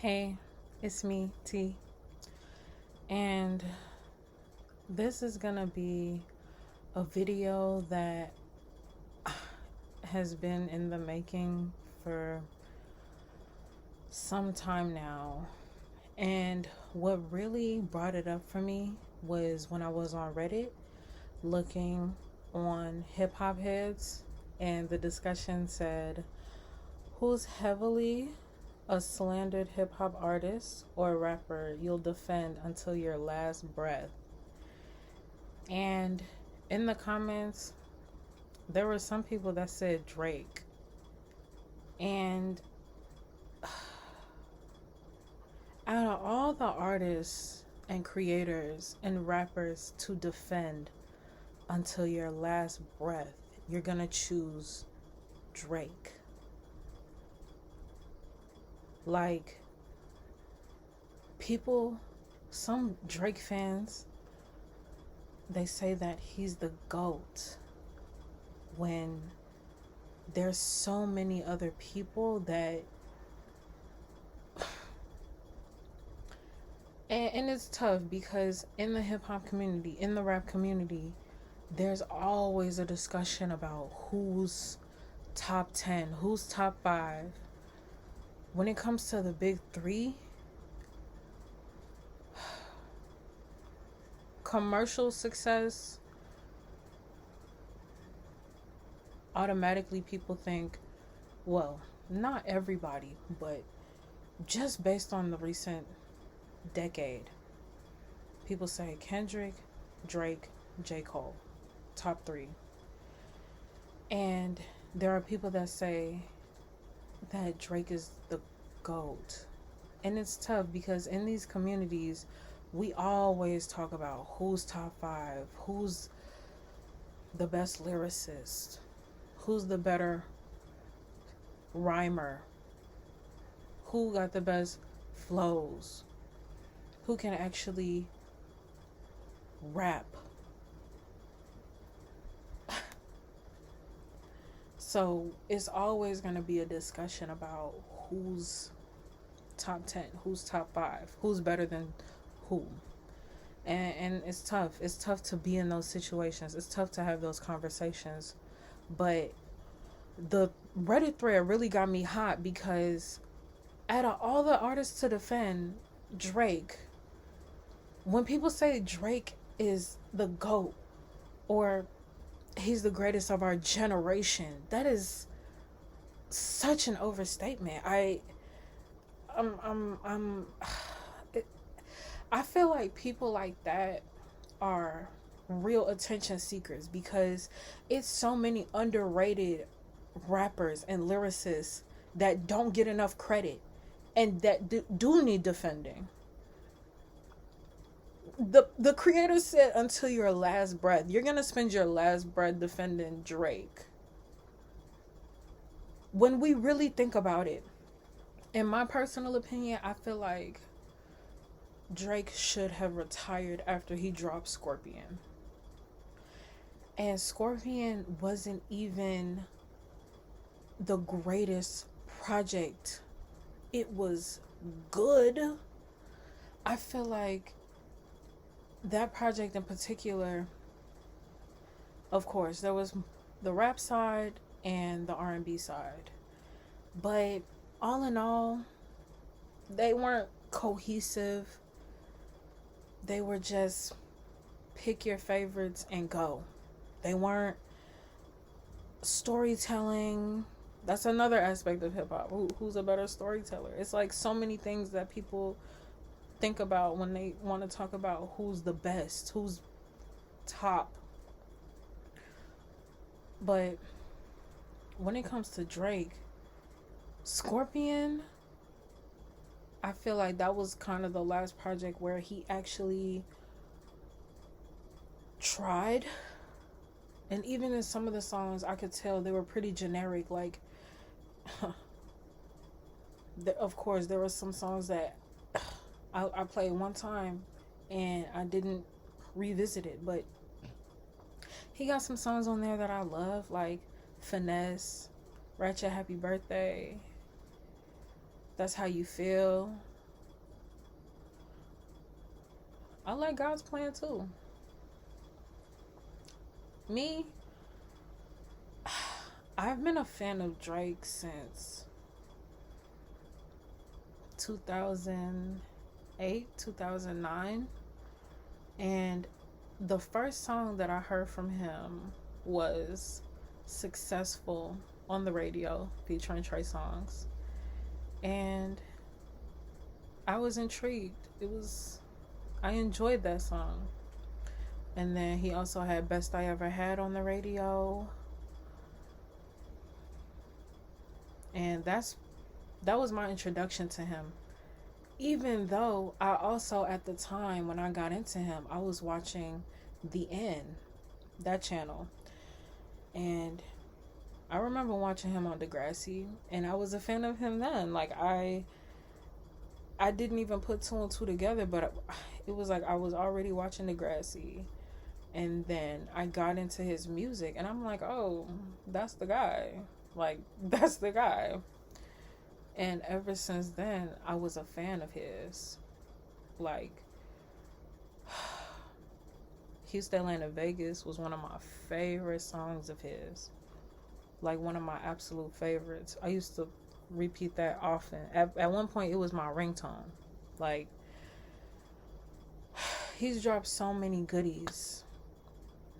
Hey, it's me, T, and this is gonna be a video that has been in the making for some time now. And what really brought it up for me was when I was on Reddit looking on hiphopheads, and the discussion said, who's heavily a slandered hip hop artist or rapper you'll defend until your last breath? And in the comments, there were some people that said Drake. And out of all the artists and creators and rappers to defend until your last breath, you're gonna choose Drake. Like, people, some Drake fans, they say that he's the GOAT when there's so many other people that and it's tough because in the hip hop community, in the rap community, there's always a discussion about who's top 10, who's top 5. When it comes to the big 3, commercial success, automatically people think, well, not everybody, but just based on the recent decade, people say Kendrick, Drake, J. Cole, top 3. And there are people that say that Drake is the GOAT. And it's tough because in these communities, we always talk about who's top 5, who's the best lyricist, who's the better rhymer, who got the best flows, who can actually rap. So it's always going to be a discussion about who's top 10, who's top 5, who's better than who. And it's tough. It's tough to be in those situations. It's tough to have those conversations. But the Reddit thread really got me hot because out of all the artists to defend Drake, when people say Drake is the GOAT or he's the greatest of our generation, that is such an overstatement. I feel like people like that are real attention seekers because it's so many underrated rappers and lyricists that don't get enough credit and that do need defending. The creator said until your last breath. You're gonna spend your last breath defending Drake. When we really think about it, in my personal opinion, I feel like Drake should have retired after he dropped Scorpion. And Scorpion wasn't even the greatest project. It was good. I feel like that project in particular, of course, there was the rap side and the R&B side. But all in all, they weren't cohesive. They were just pick your favorites and go. They weren't storytelling. That's another aspect of hip hop. Who's a better storyteller? It's like so many things that people think about when they want to talk about who's the best, who's top. But when it comes to Drake, Scorpion, I feel like that was kind of the last project where he actually tried. And even in some of the songs, I could tell they were pretty generic. Like, of course, there were some songs that I played one time and I didn't revisit it. But he got some songs on there that I love, like Finesse, Ratchet Happy Birthday, That's How You Feel. I like God's plan too. Me, I've been a fan of Drake since 2008, 2009. And the first song that I heard from him was Successful on the radio featuring Trey Songz. And I was intrigued. I enjoyed that song. And then he also had Best I Ever Had on the radio. And that was my introduction to him. Even though I also, at the time when I got into him, I was watching The End, that channel. And I remember watching him on Degrassi, and I was a fan of him then. Like, I didn't even put two and two together, but it was like I was already watching Degrassi. And then I got into his music, and I'm like, oh, that's the guy. Like, that's the guy. And ever since then, I was a fan of his. Like, Houston, Atlanta, Vegas was one of my favorite songs of his. Like, one of my absolute favorites. I used to repeat that often. At one point, it was my ringtone. Like, he's dropped so many goodies.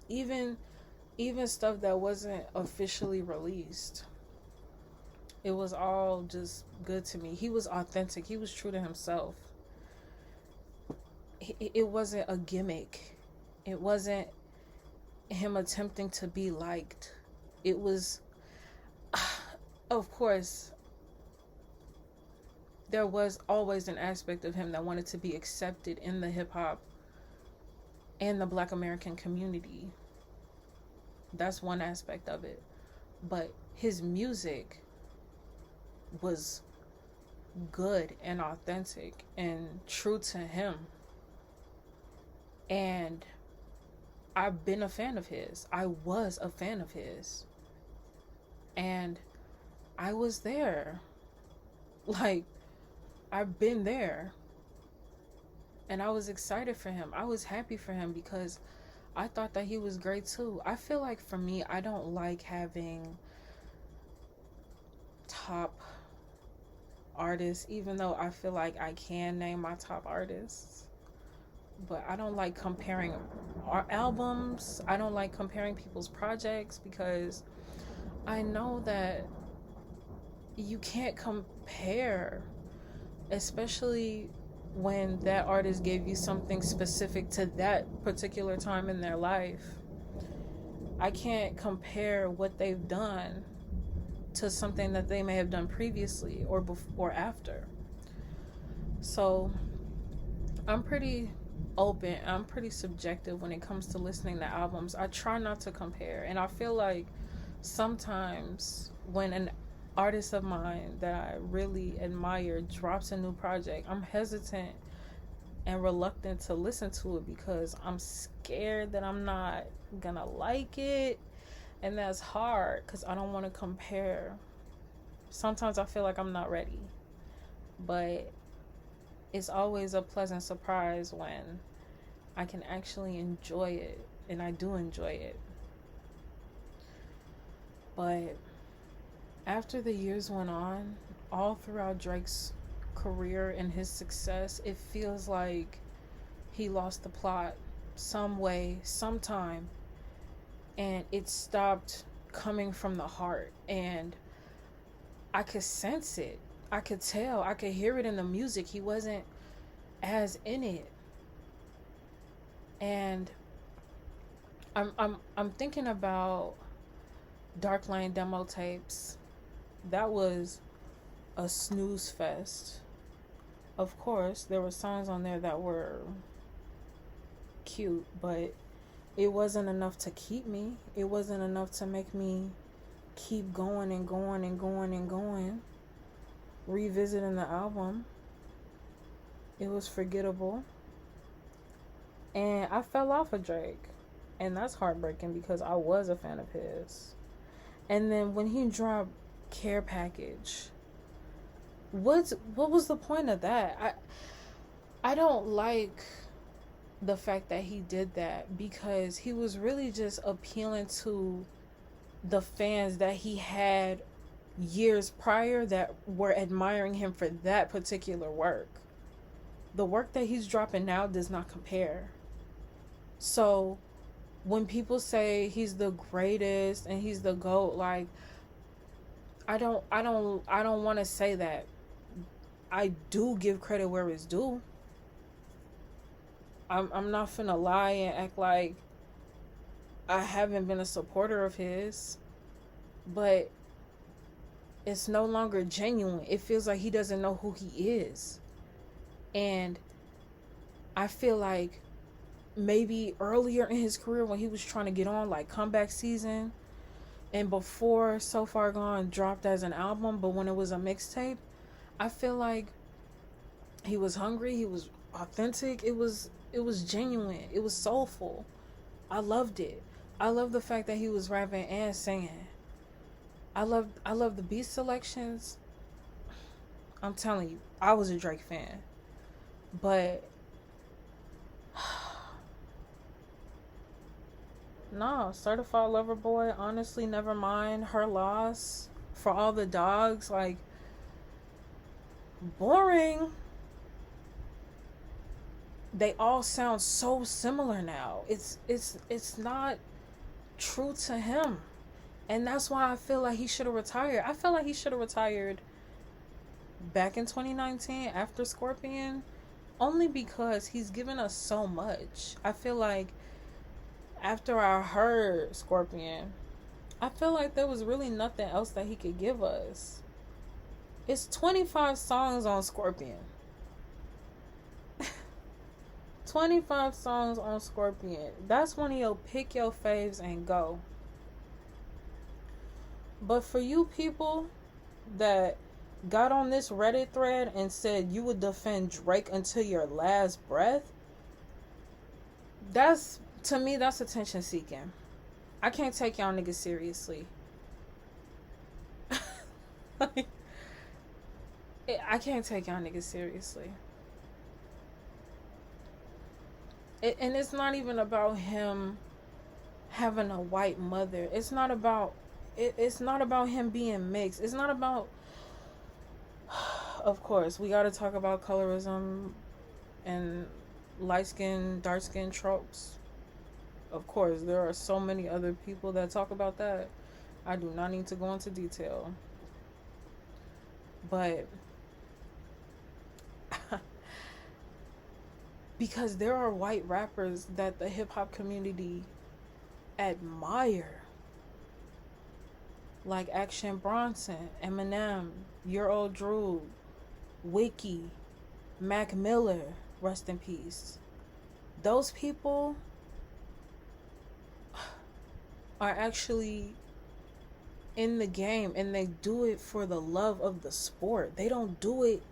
Even stuff that wasn't officially released. It was all just good to me. He was authentic. He was true to himself. It wasn't a gimmick. It wasn't him attempting to be liked. It was, of course, there was always an aspect of him that wanted to be accepted in the hip hop and the Black American community. That's one aspect of it. But his music was good and authentic and true to him. And I've been a fan of his. I was a fan of his. And I was there. Like, I've been there. And I was excited for him. I was happy for him because I thought that he was great too. I feel like for me, I don't like having top artists, even though I feel like I can name my top artists. But I don't like comparing our albums. I don't like comparing people's projects because I know that you can't compare, especially when that artist gave you something specific to that particular time in their life. I can't compare what they've done to something that they may have done previously or before or after. So I'm pretty open. I'm pretty subjective when it comes to listening to albums. I try not to compare. And I feel like sometimes when an artist of mine that I really admire drops a new project, I'm hesitant and reluctant to listen to it because I'm scared that I'm not gonna like it. And that's hard because I don't want to compare. Sometimes I feel like I'm not ready. But it's always a pleasant surprise when I can actually enjoy it. And I do enjoy it. But after the years went on, all throughout Drake's career and his success, it feels like he lost the plot some way, sometime. And it stopped coming from the heart. And I could sense it. I could tell. I could hear it in the music. He wasn't as in it. And I'm thinking about Dark Lane demo tapes. That was a snooze fest. Of course, there were songs on there that were cute, but it wasn't enough to keep me. It wasn't enough to make me keep going and going and going and going. Revisiting the album. It was forgettable. And I fell off of Drake. And that's heartbreaking because I was a fan of his. And then when he dropped Care Package, what was the point of that? I don't like the fact that he did that, because he was really just appealing to the fans that he had years prior that were admiring him for that particular work. The work that he's dropping now does not compare. So when people say he's the greatest and he's the GOAT, like, I don't want to say that. I do give credit where it's due. I'm not finna lie and act like I haven't been a supporter of his, but it's no longer genuine. It feels like he doesn't know who he is. And I feel like maybe earlier in his career when he was trying to get on, like comeback season, and before So Far Gone dropped as an album, but when it was a mixtape, I feel like he was hungry, he was authentic, it was genuine, it was soulful. I loved it. I love the fact that he was rapping and singing. I love the beat selections. I'm telling you, I was a Drake fan. But no, Certified Lover Boy, honestly, never mind. Her Loss, For All the Dogs, like, boring. They all sound so similar now. It's not true to him. And that's why I feel like he should have retired. I feel like he should have retired back in 2019 after Scorpion, only because he's given us so much. I feel like after I heard Scorpion, I feel like there was really nothing else that he could give us. It's 25 songs on Scorpion. 25 songs on Scorpion. That's when you'll pick your faves and go. But for you people that got on this Reddit thread and said you would defend Drake until your last breath, to me, that's attention seeking. I can't take y'all niggas seriously. Like, I can't take y'all niggas seriously. And it's not even about him having a white mother. It's not about him being mixed. It's not about, of course, we got to talk about colorism and light skin, dark skin tropes. Of course, there are so many other people that talk about that. I do not need to go into detail. But because there are white rappers that the hip hop community admire, like Action Bronson, Eminem, Your Old Drew, Wiki, Mac Miller, rest in peace. Those people are actually in the game, and they do it for the love of the sport. They don't do it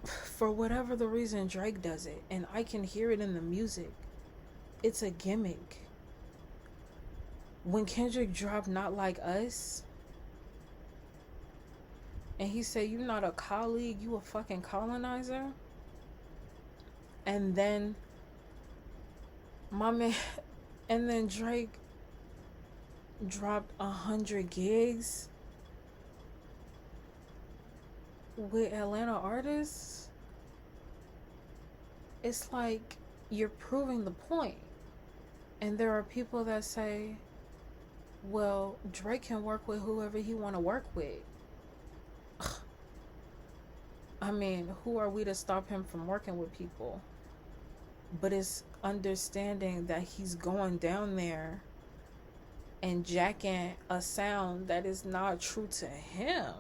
for whatever the reason Drake does it, and I can hear it in the music. It's a gimmick. When Kendrick dropped Not Like Us, and he said, "You not a colleague, you a fucking colonizer," and then my man, and then Drake dropped 100 gigs with Atlanta artists. It's like you're proving the point. And there are people that say, well, Drake can work with whoever he want to work with. I mean, who are we to stop him from working with people? But it's understanding that he's going down there and jacking a sound that is not true to him.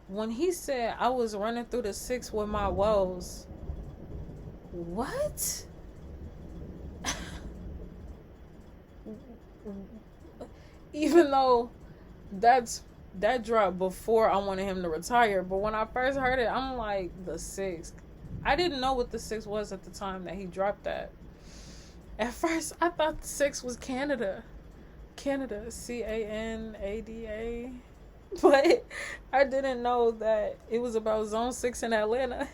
When he said, I was running through the 6 with my woes, what? Even though that dropped before I wanted him to retire, but when I first heard it, I'm like, the 6. I didn't know what the 6 was at the time that he dropped that. At first, I thought the 6 was Canada, Canada. But I didn't know that it was about Zone 6 in Atlanta.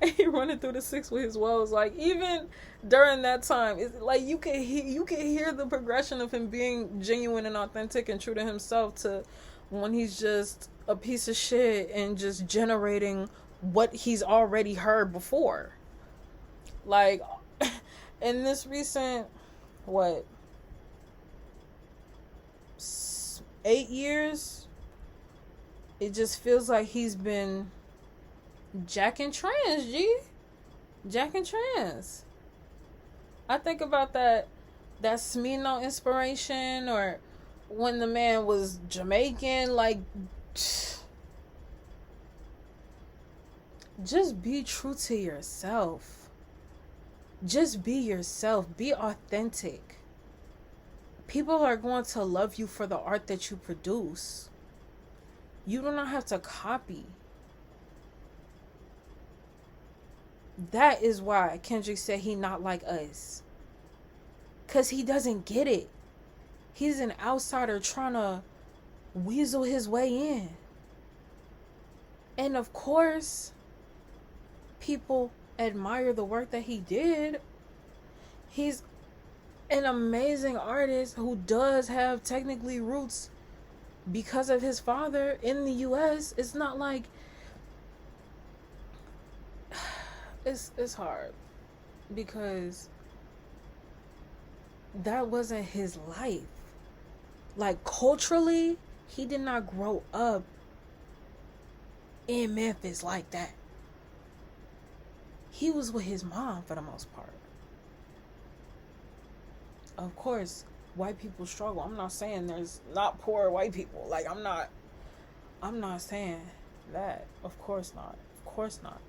and he running through the six with his woes. Like, even during that time, it's like you can hear the progression of him being genuine and authentic and true to himself, to when he's just a piece of shit and just generating what he's already heard before. Like, in this recent, what, 8 years, it just feels like he's been jacking trans, G. Jacking trans. I think about that Smino inspiration, or when the man was Jamaican, like, just be true to yourself. Just be yourself. Be authentic. People are going to love you for the art that you produce. You do not have to copy. That is why Kendrick said he not like us. Because he doesn't get it. He's an outsider trying to weasel his way in. And of course, people admire the work that he did. He's an amazing artist who does have technically roots because of his father in the US. It's not like it's hard, because that wasn't his life. Like, culturally, he did not grow up in Memphis like that. He was with his mom for the most part. Of course, white people struggle. I'm not saying there's not poor white people. Like, I'm not saying that. Of course not. Of course not.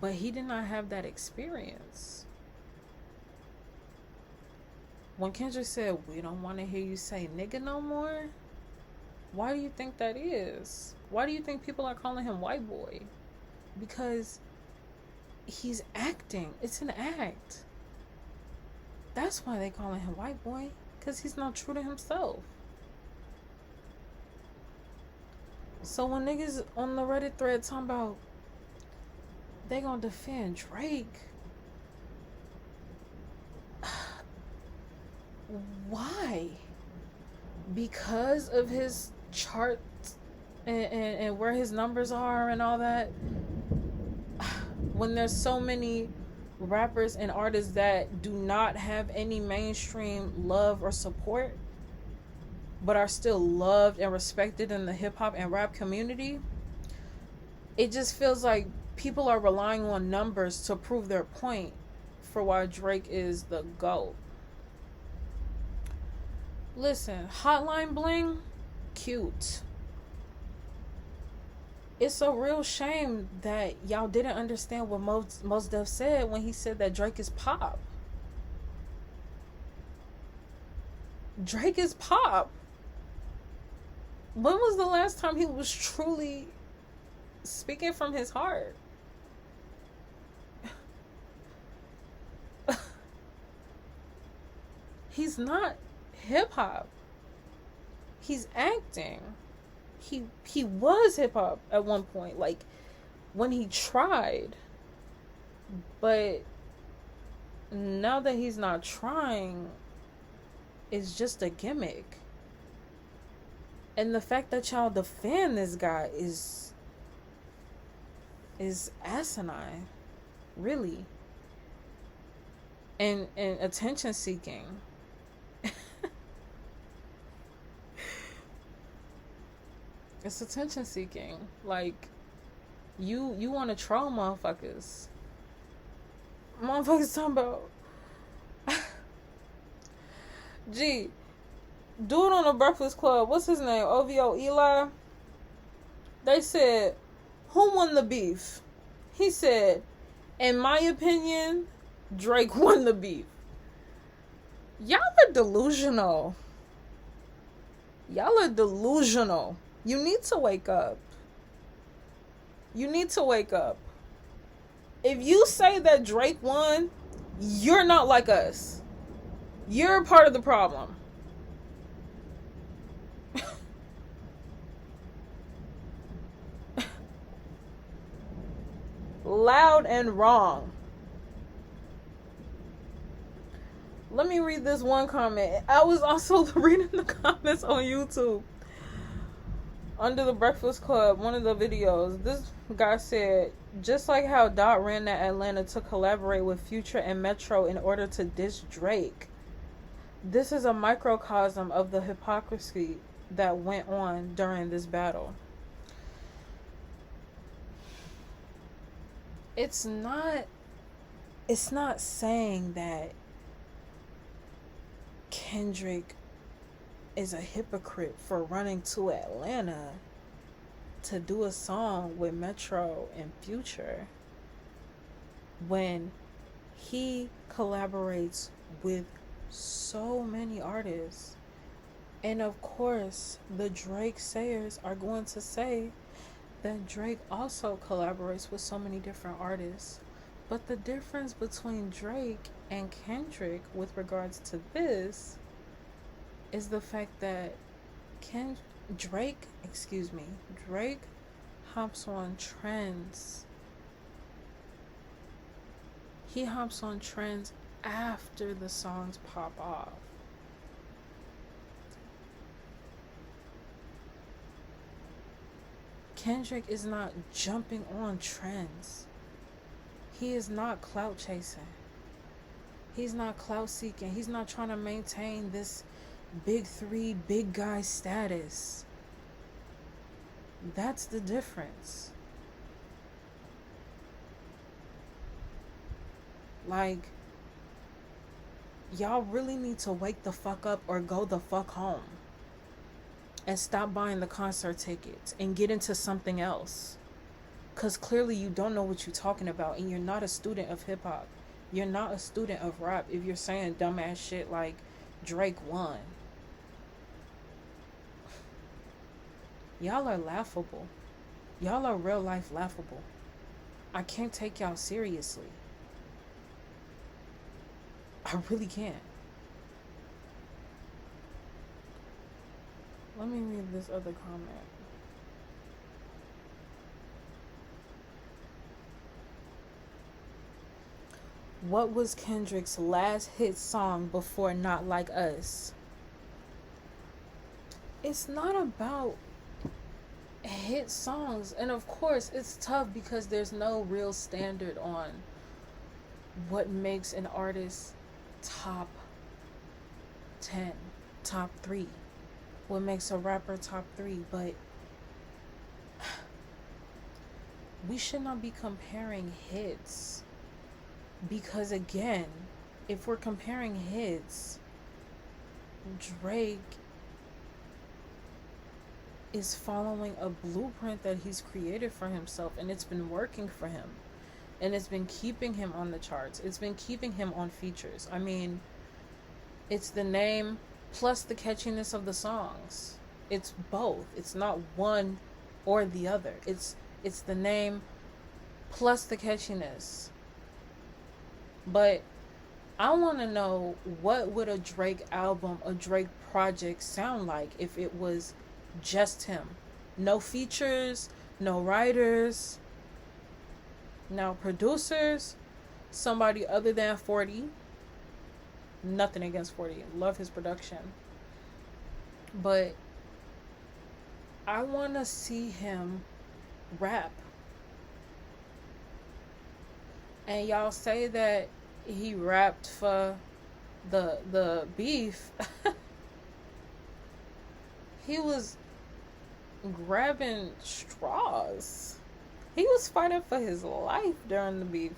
But he did not have that experience. When Kendrick said, "We don't want to hear you say nigga no more," why do you think that is? Why do you think people are calling him white boy? Because he's acting. It's an act. That's why they calling him white boy. Because he's not true to himself. So when niggas on the Reddit thread talking about they gonna defend Drake, why? Because of his charts and where his numbers are and all that? When there's so many rappers and artists that do not have any mainstream love or support, but are still loved and respected in the hip-hop and rap community, it just feels like people are relying on numbers to prove their point for why Drake is the GOAT. Listen, Hotline Bling, cute. It's a real shame that y'all didn't understand what Mos Def said when he said that Drake is pop. Drake is pop. When was the last time he was truly speaking from his heart? He's not hip hop. He's acting. He was hip hop at one point, like when he tried. But now that he's not trying, it's just a gimmick. And the fact that y'all defend this guy is asinine, really. And attention seeking. It's attention seeking. Like, you want to troll motherfuckers. Motherfuckers talking about Gee, dude on the Breakfast Club, what's his name? OVO Eli. They said, who won the beef? He said, in my opinion, Drake won the beef. Y'all are delusional. Y'all are delusional. You need to wake up. You need to wake up. If you say that Drake won, you're not like us. You're part of the problem. Loud and wrong. Let me read this one comment. I was also reading the comments on YouTube. Under the Breakfast Club, one of the videos, this guy said, just like how Dot ran to Atlanta to collaborate with Future and Metro in order to diss Drake, this is a microcosm of the hypocrisy that went on during this battle. It's not saying that Kendrick is a hypocrite for running to Atlanta to do a song with Metro and Future when he collaborates with so many artists. And of course, the Drake sayers are going to say that Drake also collaborates with so many different artists. But the difference between Drake and Kendrick with regards to this is the fact that Drake hops on trends. He hops on trends after the songs pop off. Kendrick is not jumping on trends. He is not clout chasing. He's not clout seeking. He's not trying to maintain this big three, big guy status. That's the difference. Like, y'all really need to wake the fuck up or go the fuck home and stop buying the concert tickets and get into something else. Because clearly you don't know what you're talking about, and you're not a student of hip-hop. You're not a student of rap if you're saying dumbass shit like Drake won. Y'all are laughable. Y'all are real life laughable. I can't take y'all seriously. I really can't. Let me read this other comment. What was Kendrick's last hit song before Not Like Us? It's not about hit songs. And of course, it's tough because there's no real standard on what makes an artist top 10, top 3. What makes a rapper top 3. But we should not be comparing hits. Because again, if we're comparing hits, Drake is following a blueprint that he's created for himself, and it's been working for him, and it's been keeping him on the charts. It's been keeping him on features. I mean, it's the name plus the catchiness of the songs. It's both. It's not one or the other. It's the name plus the catchiness. But I want to know, what would a Drake album, a Drake project sound like if it was just him? No features, no writers, no producers, somebody other than 40. Nothing against 40. Love his production. But I want to see him rap. And y'all say that he rapped for the beef. He was grabbing straws. He was fighting for his life during the beef.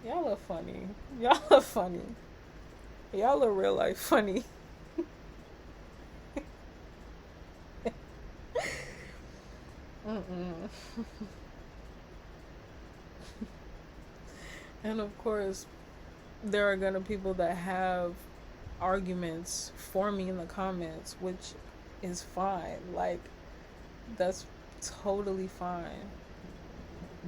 Y'all are funny. Y'all are funny. Y'all are real life funny. And of course, there are gonna people that have arguments for me in the comments, which is fine. Like, that's totally fine.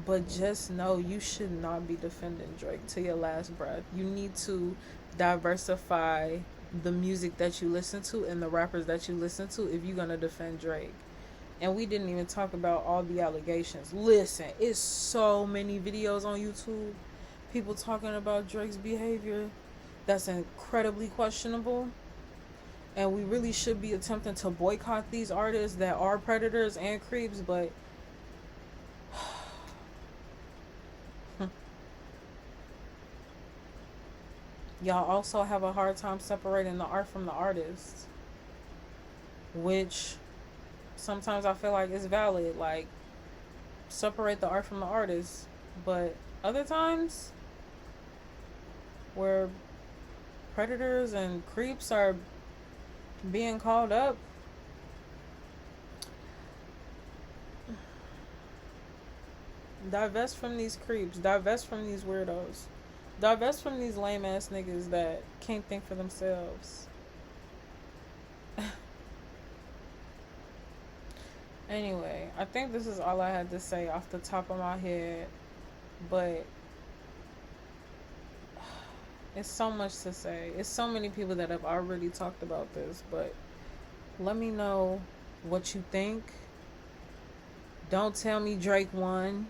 But just know, you should not be defending Drake to your last breath. You need to diversify the music that you listen to and the rappers that you listen to if you're gonna defend Drake. And we didn't even talk about all the allegations. Listen, it's so many videos on YouTube, people talking about Drake's behavior that's incredibly questionable. And we really should be attempting to boycott these artists that are predators and creeps, but y'all also have a hard time separating the art from the artist, which sometimes I feel like it's valid. Like, separate the art from the artist. But other times, where predators and creeps are being called up, divest from these creeps, divest from these weirdos, divest from these lame ass niggas that can't think for themselves. Anyway, I think this is all I had to say off the top of my head, but it's so much to say. It's so many people that have already talked about this, but let me know what you think. Don't tell me Drake won,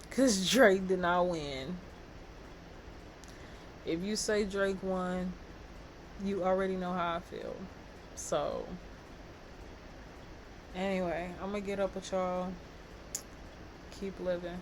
because Drake did not win. If you say Drake won, you already know how I feel. So, anyway, I'm going to get up with y'all. Keep living.